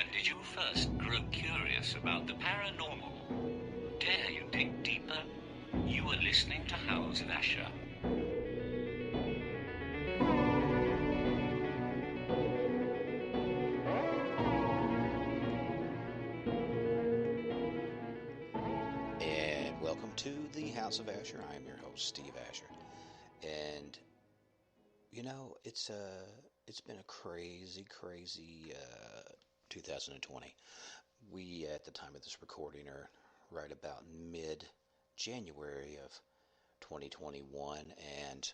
When did you first grow curious about the paranormal? Dare you dig deeper? You are listening to Hounds of Asher. And welcome to the House of Asher. I am your host, Steve Asher. And you know, it's been a crazy 2020. We, at the time of this recording, are right about mid-January of 2021, and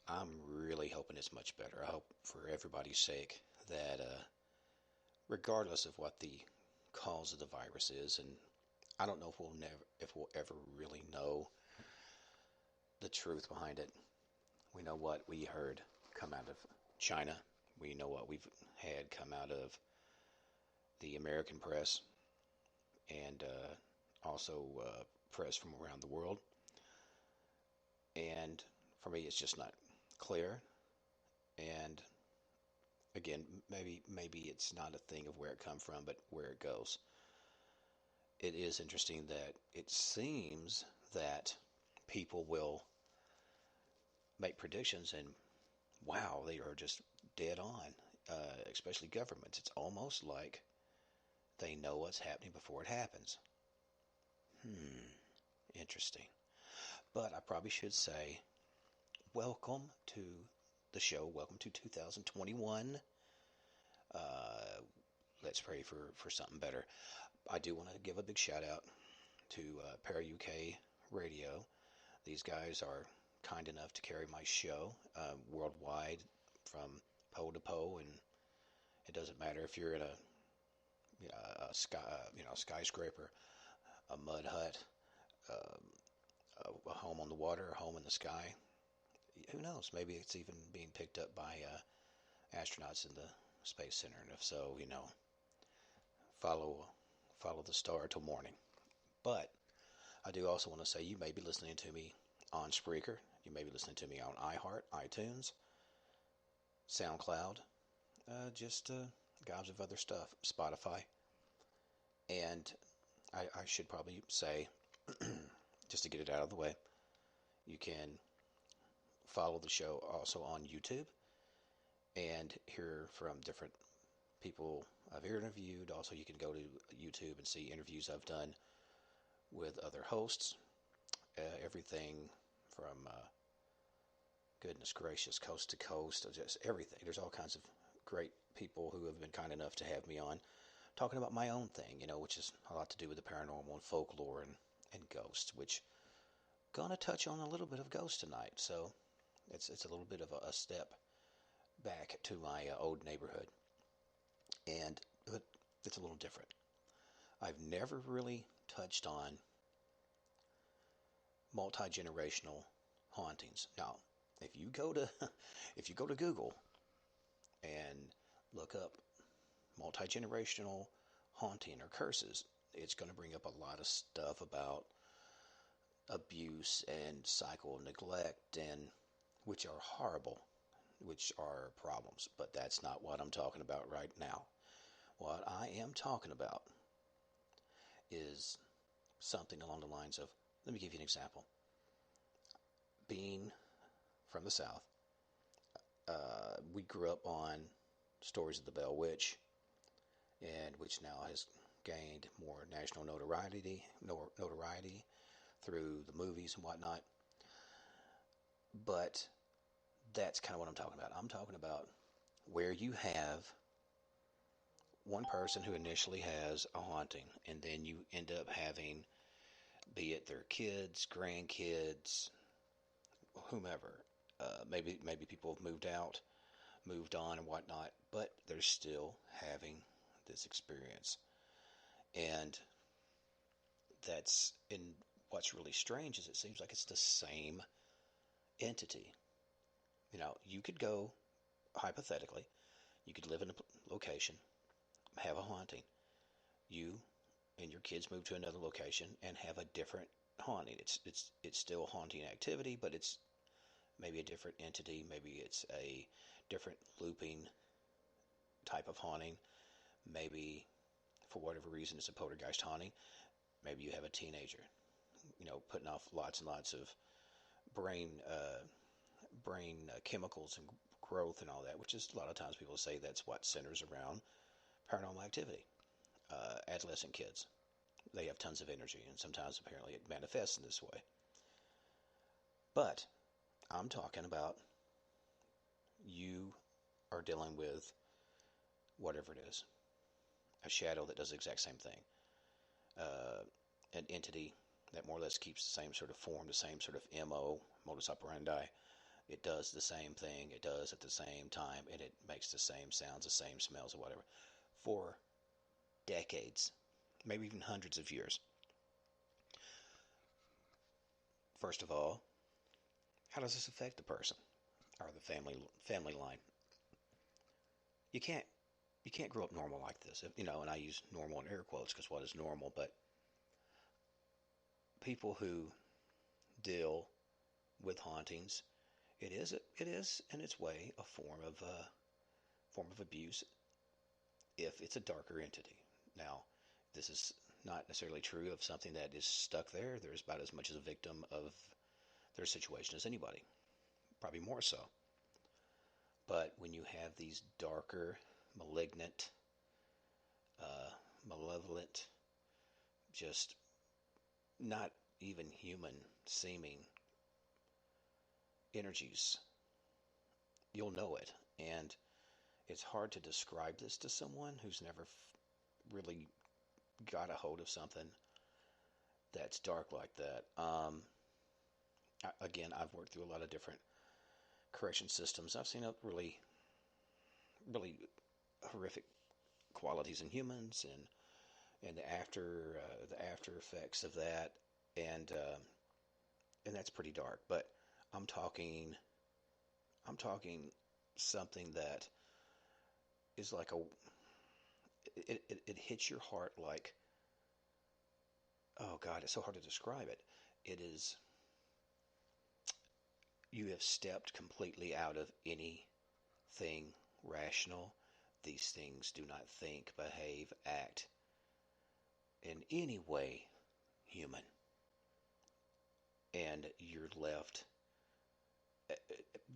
I'm really hoping it's much better. I hope, for everybody's sake, that regardless of what the cause of the virus is, and I don't know if we'll ever really know the truth behind it. We know what we heard come out of China. We know what we've had come out of the American press, and also press from around the world. And for me, it's just not clear. And again, maybe it's not a thing of where it comes from, but where it goes. It is interesting that it seems that people will make predictions, and wow, they are just dead on, especially governments. It's almost like they know what's happening before it happens. Interesting. But I probably should say, welcome to the show. Welcome to 2021. Let's pray for something better. I do want to give a big shout out to Para UK Radio. These guys are kind enough to carry my show worldwide, from pole to pole, and it doesn't matter if you're in a skyscraper, a mud hut, a home on the water, a home in the sky. Who knows? Maybe it's even being picked up by astronauts in the Space Center, and if so, follow the star till morning. But I do also want to say, you may be listening to me on Spreaker. You may be listening to me on iHeart, iTunes, SoundCloud, just gobs of other stuff, Spotify. And I should probably say, just to get it out of the way, you can follow the show also on YouTube and hear from different people I've interviewed. Also, you can go to YouTube and see interviews I've done with other hosts. Everything from, goodness gracious, coast to coast, just everything. There's all kinds of great people who have been kind enough to have me on talking about my own thing, which is a lot to do with the paranormal and folklore and ghosts, which gonna touch on a little bit of ghosts tonight. So it's a little bit of a step back to my old neighborhood, but it's a little different. I've never really touched on multi-generational hauntings. Now, if you go to Google and look up multi-generational haunting or curses, it's going to bring up a lot of stuff about abuse and cycle neglect, and which are horrible, which are problems. But that's not what I'm talking about right now. What I am talking about is something along the lines of, let me give you an example. Being from the South, we grew up on stories of the Bell Witch, and which now has gained more national notoriety through the movies and whatnot. But that's kind of what I'm talking about. I'm talking about where you have one person who initially has a haunting, and then you end up having, be it their kids, grandkids, whomever. Maybe people have moved on and whatnot, but they're still having this experience. And what's really strange is it seems like it's the same entity. You could go, hypothetically, you could live in a location, have a haunting. You and your kids move to another location and have a different haunting. It's still haunting activity, but it's maybe a different entity. Maybe it's a different looping type of haunting. Maybe, for whatever reason, it's a poltergeist haunting. Maybe you have a teenager, putting off lots and lots of brain chemicals and growth and all that, which is a lot of times people say that's what centers around paranormal activity. Adolescent kids, they have tons of energy, and sometimes apparently it manifests in this way. But I'm talking about you are dealing with whatever it is, a shadow that does the exact same thing, an entity that more or less keeps the same sort of form, the same sort of MO, modus operandi. It does the same thing, it does at the same time, and it makes the same sounds, the same smells, or whatever, for decades, maybe even hundreds of years. First of all, how does this affect the person or the family line? You can't grow up normal like this, and I use normal in air quotes because what is normal? But people who deal with hauntings, it is in its way a form of abuse if it's a darker entity. Now, this is not necessarily true of something that is stuck there. There's about as much as a victim of their situation as anybody, probably more so. But when you have these darker, malignant, malevolent, just not even human seeming energies, you'll know it. And it's hard to describe this to someone who's never really got a hold of something that's dark like that. Again, I've worked through a lot of different correction systems. I've seen really, really horrific qualities in humans, and the after effects of that, and that's pretty dark. But I'm talking something that is like it hits your heart like, oh God, it's so hard to describe it. It is, you have stepped completely out of anything rational. These things do not think, behave, act in any way human. And you're left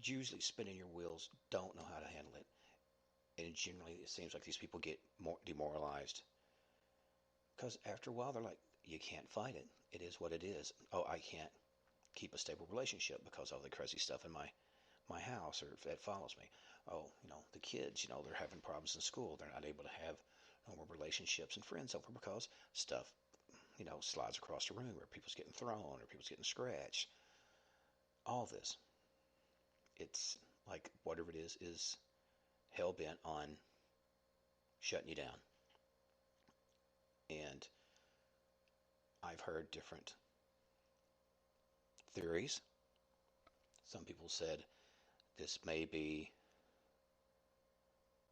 usually spinning your wheels, don't know how to handle it. And generally it seems like these people get more demoralized because after a while they're like, you can't fight it. It is what it is. Oh, I can't keep a stable relationship because of the crazy stuff in my house or that follows me. Oh, the kids, they're having problems in school. They're not able to have normal relationships and friends over because stuff, slides across the room, or people's getting thrown, or people's getting scratched. All this. It's like whatever it is hell bent on shutting you down. And I've heard different theories. Some people said this may be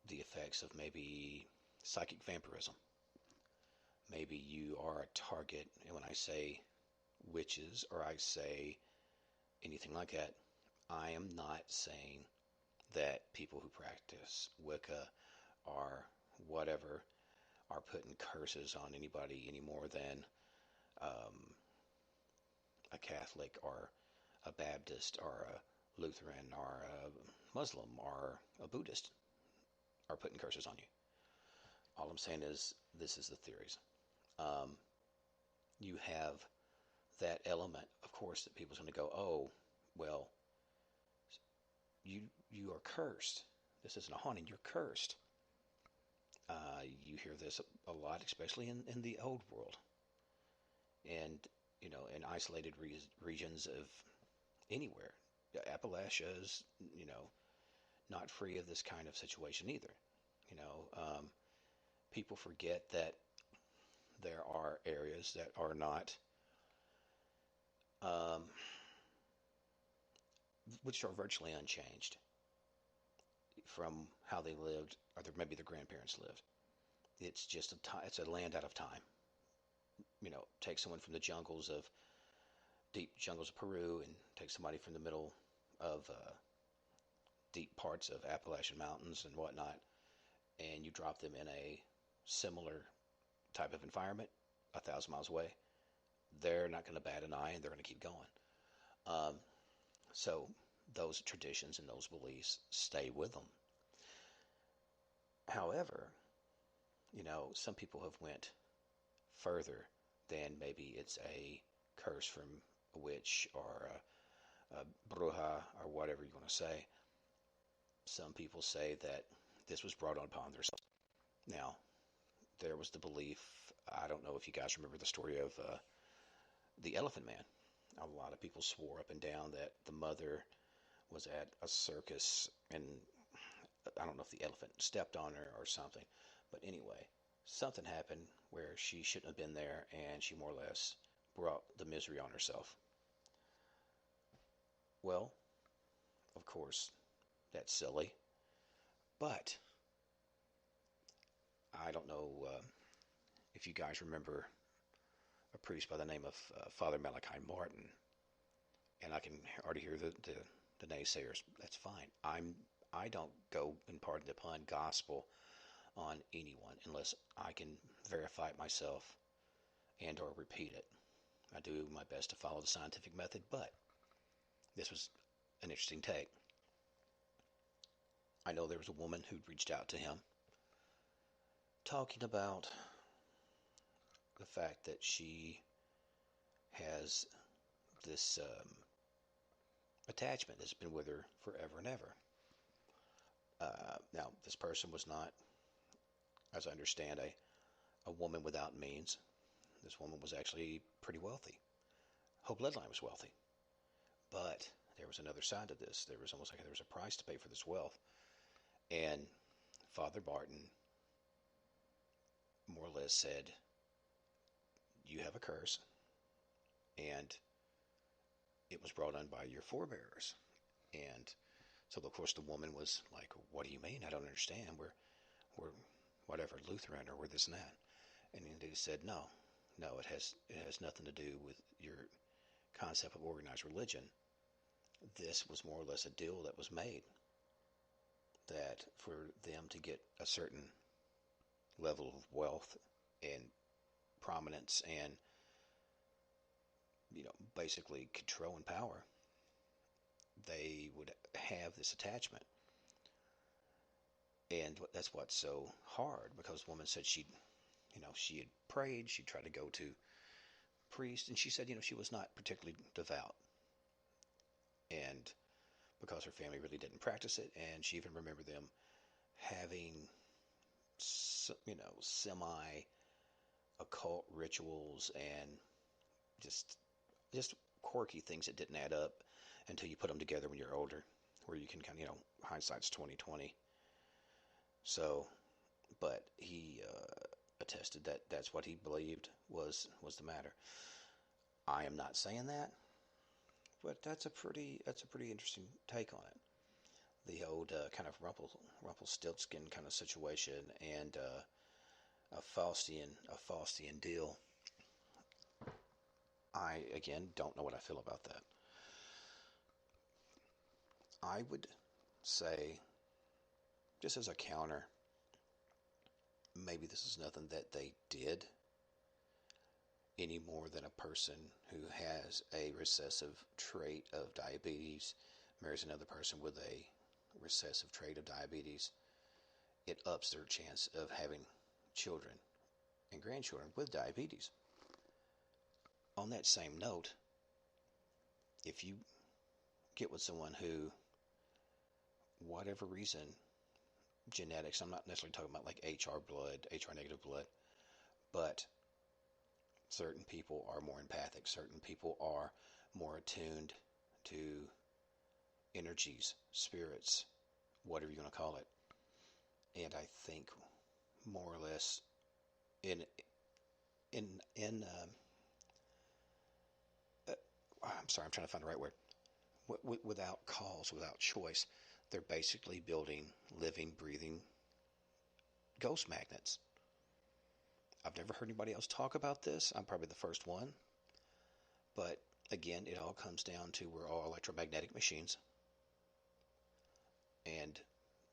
the effects of maybe psychic vampirism. Maybe you are a target, and when I say witches or I say anything like that, I am not saying that people who practice Wicca or whatever are putting curses on anybody any more than a Catholic or a Baptist or a Lutheran or a Muslim or a Buddhist are putting curses on you. All I'm saying is this is the theories. You have that element, of course, that people's going to go, oh, well, you are cursed. This isn't a haunting. You're cursed. You hear this a lot, especially in the old world, and in isolated regions of anywhere. Appalachia is, not free of this kind of situation either. People forget that there are areas that are not, which are virtually unchanged from how they lived, or maybe their grandparents lived. It's just it's a land out of time. Take someone from the deep jungles of Peru, and take somebody from the middle of deep parts of Appalachian mountains and whatnot, and you drop them in a similar type of environment 1,000 miles away, they're not going to bat an eye and they're going to keep going. Um, so those traditions and those beliefs stay with them. However, some people have went further than maybe it's a curse from a witch or a bruja or whatever you want to say. Some people say that this was brought upon themselves. Now, there was the belief, I don't know if you guys remember the story of the Elephant Man. A lot of people swore up and down that the mother was at a circus and I don't know if the elephant stepped on her or something. But anyway, something happened where she shouldn't have been there and she more or less brought the misery on herself. Well, of course, that's silly. But I don't know if you guys remember a priest by the name of Father Malachi Martin, and I can already hear the naysayers. That's fine. I don't go and pardon the pun gospel on anyone unless I can verify it myself and or repeat it. I do my best to follow the scientific method, but this was an interesting take. I know there was a woman who'd reached out to him talking about the fact that she has this attachment that's been with her forever and ever. Now, this person was not, as I understand, a woman without means. This woman was actually pretty wealthy. Her bloodline was wealthy. But there was another side to this. There was almost like there was a price to pay for this wealth. And Father Barton more or less said, you have a curse, and it was brought on by your forebears. And so, of course, the woman was like, what do you mean? I don't understand. We're whatever, Lutheran, or we're this and that. And they said, no, it has nothing to do with your concept of organized religion. This was more or less a deal that was made, that for them to get a certain level of wealth and prominence and basically control and power, they would have this attachment. And that's what's so hard, because the woman said she had prayed, she tried to go to priest, and she said, she was not particularly devout. And because her family really didn't practice it, and she even remembered them having, semi-occult rituals and just quirky things that didn't add up until you put them together when you're older, where you can kind of, hindsight's 20/20. So, but he attested that that's what he believed was the matter. I am not saying that, but that's a pretty interesting take on it. The old kind of Rumpelstiltskin kind of situation and a Faustian deal. I again don't know what I feel about that. I would say, just as a counter, maybe this is nothing that they did any more than a person who has a recessive trait of diabetes marries another person with a recessive trait of diabetes. It ups their chance of having children and grandchildren with diabetes. On that same note, if you get with someone who, whatever reason, genetics, I'm not necessarily talking about like HR negative blood, but certain people are more empathic. Certain people are more attuned to energies, spirits, whatever you want to call it. And I think more or less I'm sorry, I'm trying to find the right word. Without cause, without choice, they're basically building living, breathing ghost magnets. I've never heard anybody else talk about this. I'm probably the first one. But again, it all comes down to we're all electromagnetic machines. And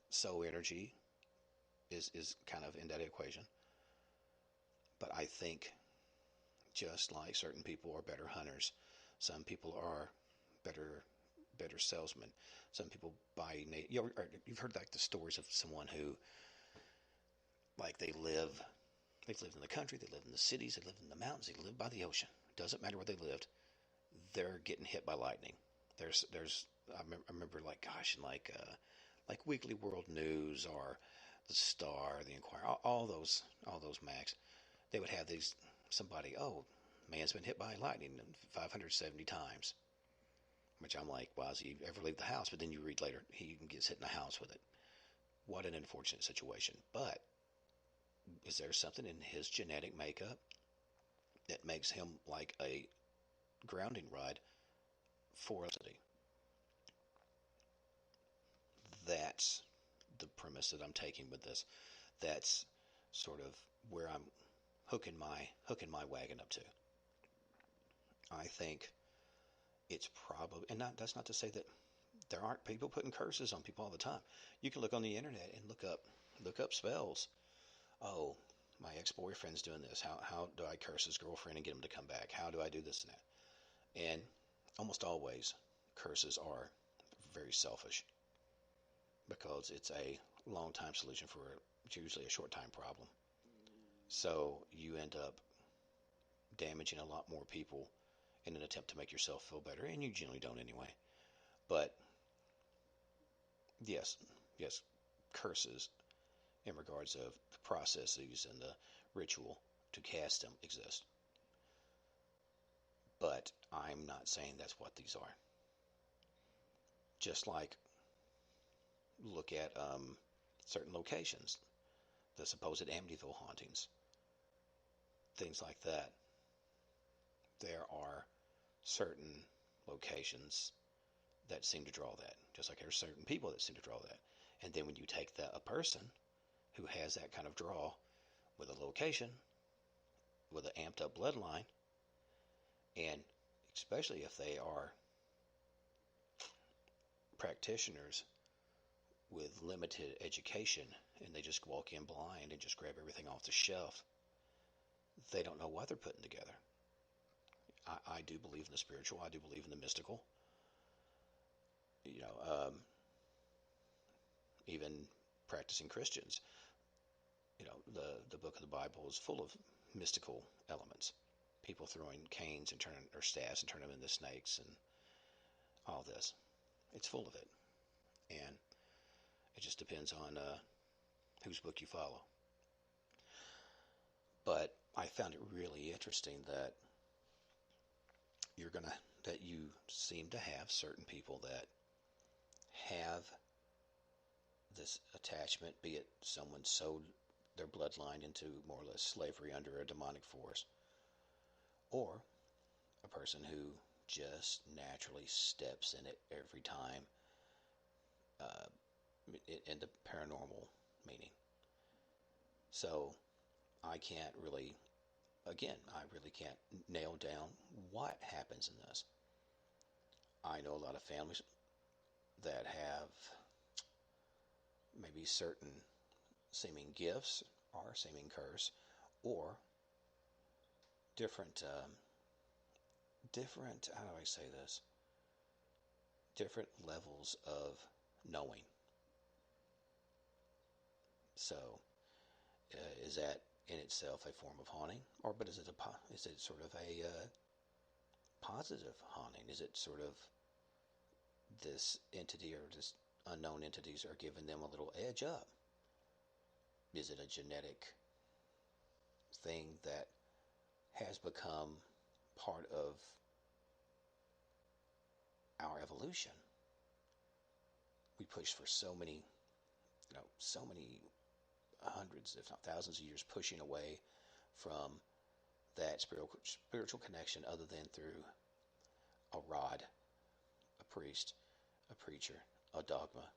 soul energy is kind of in that equation. I think just like certain people are better hunters, some people are better salesmen. Some people buy. You've heard like the stories of someone who, like, they've lived in the country, they live in the cities, they live in the mountains, they live by the ocean. Doesn't matter where they lived, they're getting hit by lightning. I remember like, gosh, in like Weekly World News or the Star, the Inquirer, all those mags. They would have these somebody, oh, man's been hit by lightning 570 times. Which I'm like, wow, does he ever leave the house? But then you read later, he gets hit in the house with it. What an unfortunate situation. But is there something in his genetic makeup that makes him like a grounding rod for us? That's the premise that I'm taking with this. That's sort of where I'm hooking my wagon up to. I think it's probably, and that's not to say that there aren't people putting curses on people all the time. You can look on the internet and look up spells. Oh, my ex-boyfriend's doing this. How do I curse his girlfriend and get him to come back? How do I do this and that? And almost always, curses are very selfish because it's a long time solution for it's usually a short time problem. So you end up damaging a lot more people in an attempt to make yourself feel better, and you generally don't anyway. But yes, yes, curses in regards of the processes and the ritual to cast them exist. But I'm not saying that's what these are. Just like look at certain locations, the supposed Amityville hauntings, things like that. There are certain locations that seem to draw that, just like there's certain people that seem to draw that. And then when you take a person who has that kind of draw with a location, with an amped up bloodline, and especially if they are practitioners with limited education and they just walk in blind and just grab everything off the shelf, they don't know what they're putting together. I do believe in the spiritual. I do believe in the mystical. Even practicing Christians, the book of the Bible is full of mystical elements. People throwing canes and turning or staffs and turning them into snakes and all this. It's full of it, and it just depends on whose book you follow. But I found it really interesting that you seem to have certain people that have this attachment, be it someone sowed their bloodline into more or less slavery under a demonic force, or a person who just naturally steps in it every time in the paranormal meaning. So I really can't nail down what happens in this. I know a lot of families that have maybe certain seeming gifts or seeming curse, or different, how do I say this? Different levels of knowing. So, is that in itself a form of haunting, but is it sort of a positive haunting? Is it sort of this entity or this unknown entities are giving them a little edge up? Is it a genetic thing that has become part of our evolution? We pushed for so many hundreds, if not thousands of years, pushing away from that spiritual connection other than through a rod, a priest, a preacher, a dogma.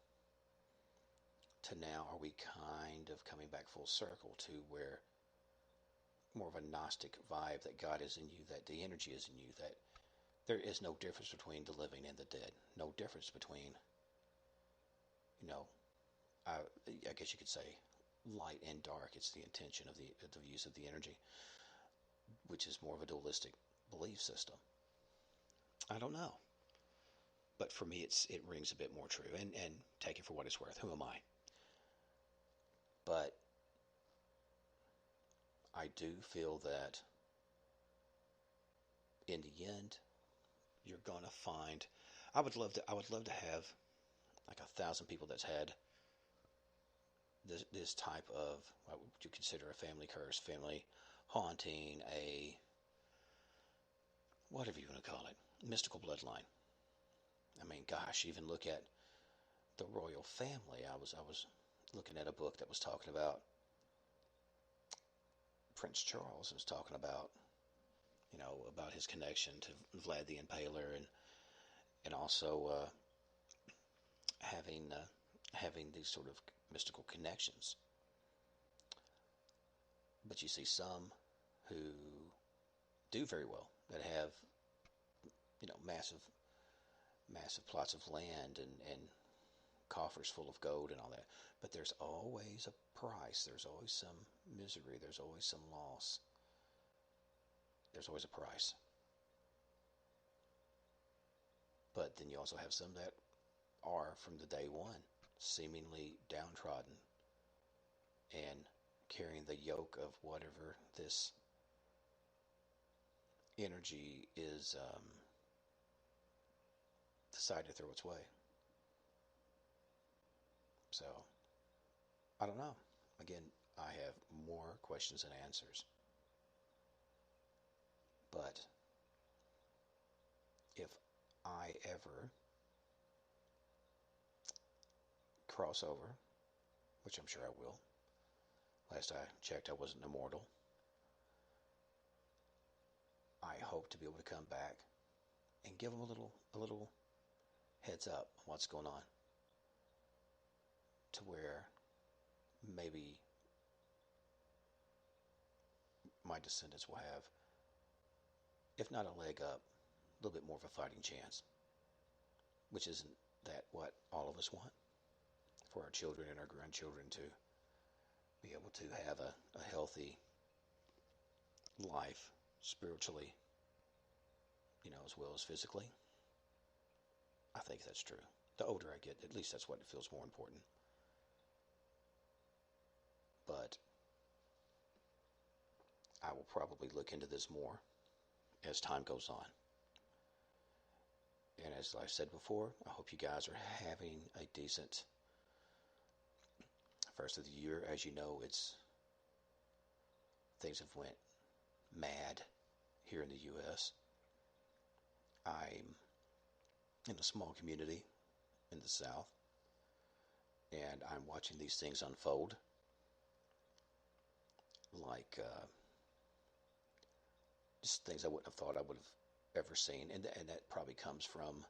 To now, are we kind of coming back full circle to where more of a Gnostic vibe, that God is in you, that the energy is in you, that there is no difference between the living and the dead. No difference between, I guess you could say light and dark. It's the intention of the use of the energy. which is more of a dualistic belief system. I don't know. But for me, it rings a bit more true. And take it for what it's worth. Who am I? But I do feel that in the end, you're gonna find. I would love to have like 1,000 people that's had this type of what would you consider a family curse, family haunting, a whatever you want to call it, mystical bloodline. I mean, gosh, even look at the royal family. I was looking at a book that was talking about Prince Charles. It was talking about about his connection to Vlad the Impaler, and also having these sort of mystical connections. But you see some who do very well that have massive plots of land and coffers full of gold and all that. But there's always a price. There's always some misery. There's always some loss. There's always a price. But then you also have some that are, from the day one, seemingly downtrodden and carrying the yoke of whatever this energy is decided to throw its way. So, I don't know. Again, I have more questions than answers. But if I ever cross over, which I'm sure I will, last I checked I wasn't immortal, I hope to be able to come back and give them a little heads up on what's going on, to where maybe my descendants will have, if not a leg up, a little bit more of a fighting chance. Which isn't that what all of us want? For our children and our grandchildren to be able to have a healthy life spiritually, as well as physically. I think that's true. The older I get, at least that's what it feels more important. But I will probably look into this more as time goes on. And as I said before, I hope you guys are having a decent first of the year. As you know, things have went mad here in the U.S. I'm in a small community in the South, and I'm watching these things unfold like just things I wouldn't have thought I would have ever seen, and that probably comes from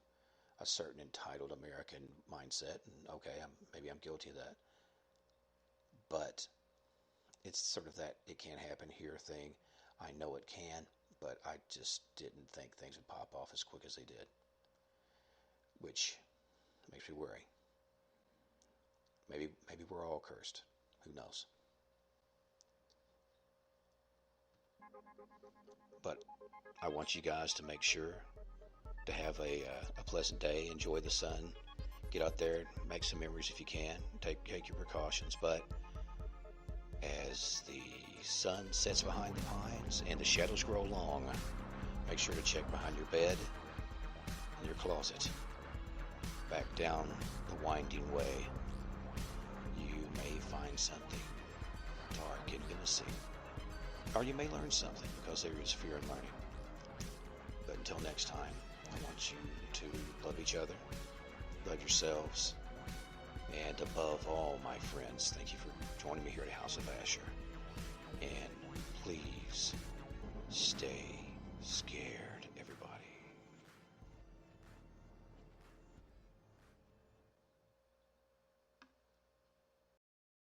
a certain entitled American mindset. And okay, maybe I'm guilty of that, but it's sort of that it can't happen here thing. I know it can, but I just didn't think things would pop off as quick as they did, which makes me worry. Maybe we're all cursed. Who knows? But I want you guys to make sure to have a pleasant day. Enjoy the sun. Get out there, make some memories if you can. Take your precautions. But as the sun sets behind the pines and the shadows grow long, make sure to check behind your bed and your closet. Back down the winding way, you may find something dark and menacing. Or you may learn something, because there is fear in learning. But until next time, I want you to love each other, love yourselves, and above all, my friends, thank you for joining me here at House of Asher. And please stay scared.